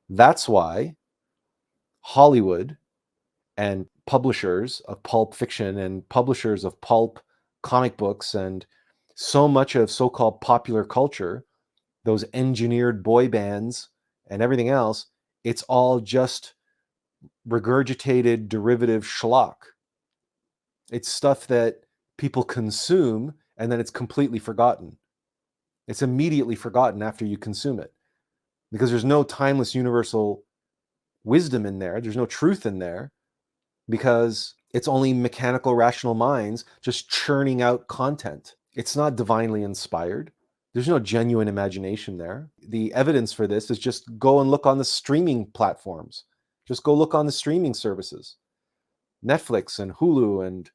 That's why Hollywood and publishers of pulp fiction and publishers of pulp comic books and so much of so-called popular culture, those engineered boy bands and everything else, it's all just regurgitated derivative schlock. It's stuff that people consume and then it's completely forgotten. It's immediately forgotten after you consume it because there's no timeless universal wisdom in there. There's no truth in there because it's only mechanical, rational minds just churning out content. It's not divinely inspired. There's no genuine imagination there. The evidence for this is just go and look on the streaming platforms. Just go look on the streaming services. Netflix and Hulu and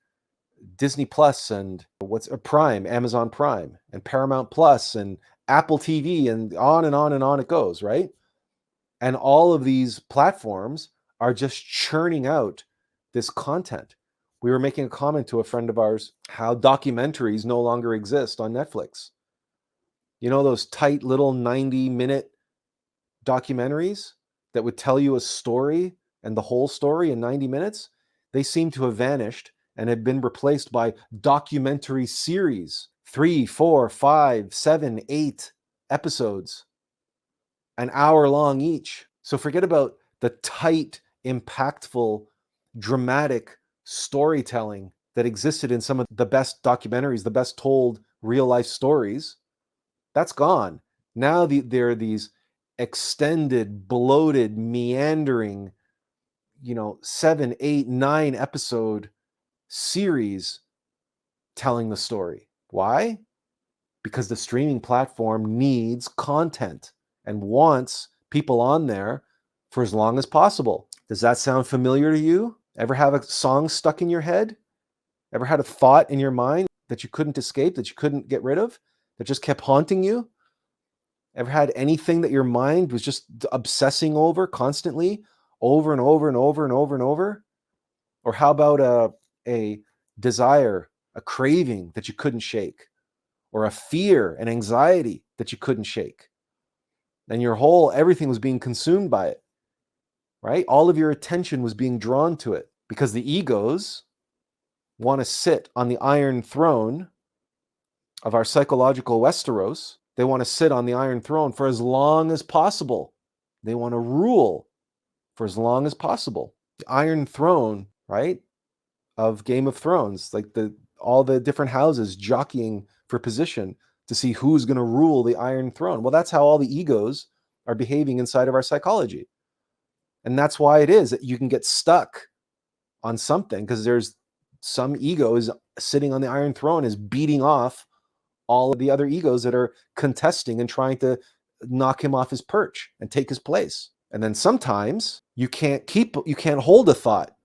Disney Plus and what's Prime, Amazon Prime and Paramount Plus and Apple TV and on and on and on it goes, right? And all of these platforms are just churning out this content. We were making a comment to a friend of ours how documentaries no longer exist on Netflix. You know, those tight little 90-minute documentaries that would tell you a story and the whole story in 90 minutes? They seem to have vanished and have been replaced by documentary series, 3, 4, 5, 7, 8 episodes, an hour long each. So forget about the tight, impactful, dramatic storytelling that existed in some of the best documentaries, the best told real life stories. That's gone. Now there are these extended, bloated, meandering, 7, 8, 9 episode series telling the story. Why? Because the streaming platform needs content and wants people on there for as long as possible. Does that sound familiar to you? Ever have a song stuck in your head? Ever had a thought in your mind that you couldn't escape, that you couldn't get rid of, that just kept haunting you? Ever had anything that your mind was just obsessing over constantly, over and over and over and over and over? Or how about a desire, a craving that you couldn't shake? Or a fear, an anxiety that you couldn't shake? And everything was being consumed by it, right? All of your attention was being drawn to it because the egos want to sit on the iron throne of our psychological Westeros. They want to sit on the iron throne for as long as possible. They want to rule for as long as possible. The iron throne, right, of Game of Thrones, like all the different houses jockeying for position to see who's going to rule the iron throne. Well, that's how all the egos are behaving inside of our psychology. And that's why it is that you can get stuck on something because there's some ego is sitting on the iron throne, is beating off all of the other egos that are contesting and trying to knock him off his perch and take his place. And then sometimes you can't hold a thought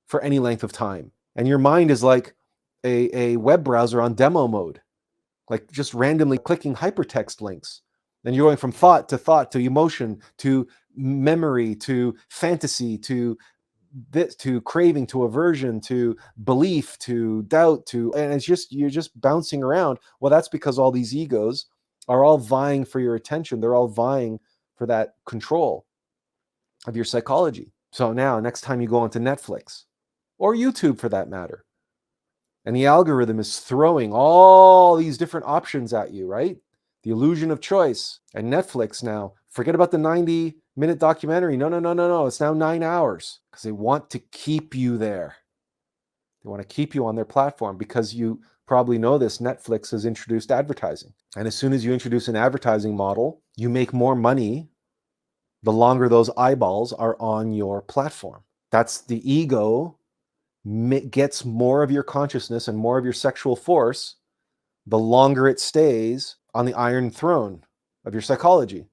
for any length of time. And your mind is like a web browser on demo mode, like just randomly clicking hypertext links. And you're going from thought to emotion, to memory, to fantasy, to craving, to aversion, to belief, to doubt, and you're just bouncing around. Well, that's because all these egos are all vying for your attention. They're all vying for that control of your psychology. So now, next time you go onto Netflix or YouTube for that matter, and the algorithm is throwing all these different options at you, right? The illusion of choice. And Netflix now, forget about the 90-minute documentary. No. It's now 9 hours because they want to keep you there. They want to keep you on their platform because you probably know this. Netflix has introduced advertising. And as soon as you introduce an advertising model, you make more money the longer those eyeballs are on your platform. That's the ego gets more of your consciousness and more of your sexual force the longer it stays on the iron throne of your psychology.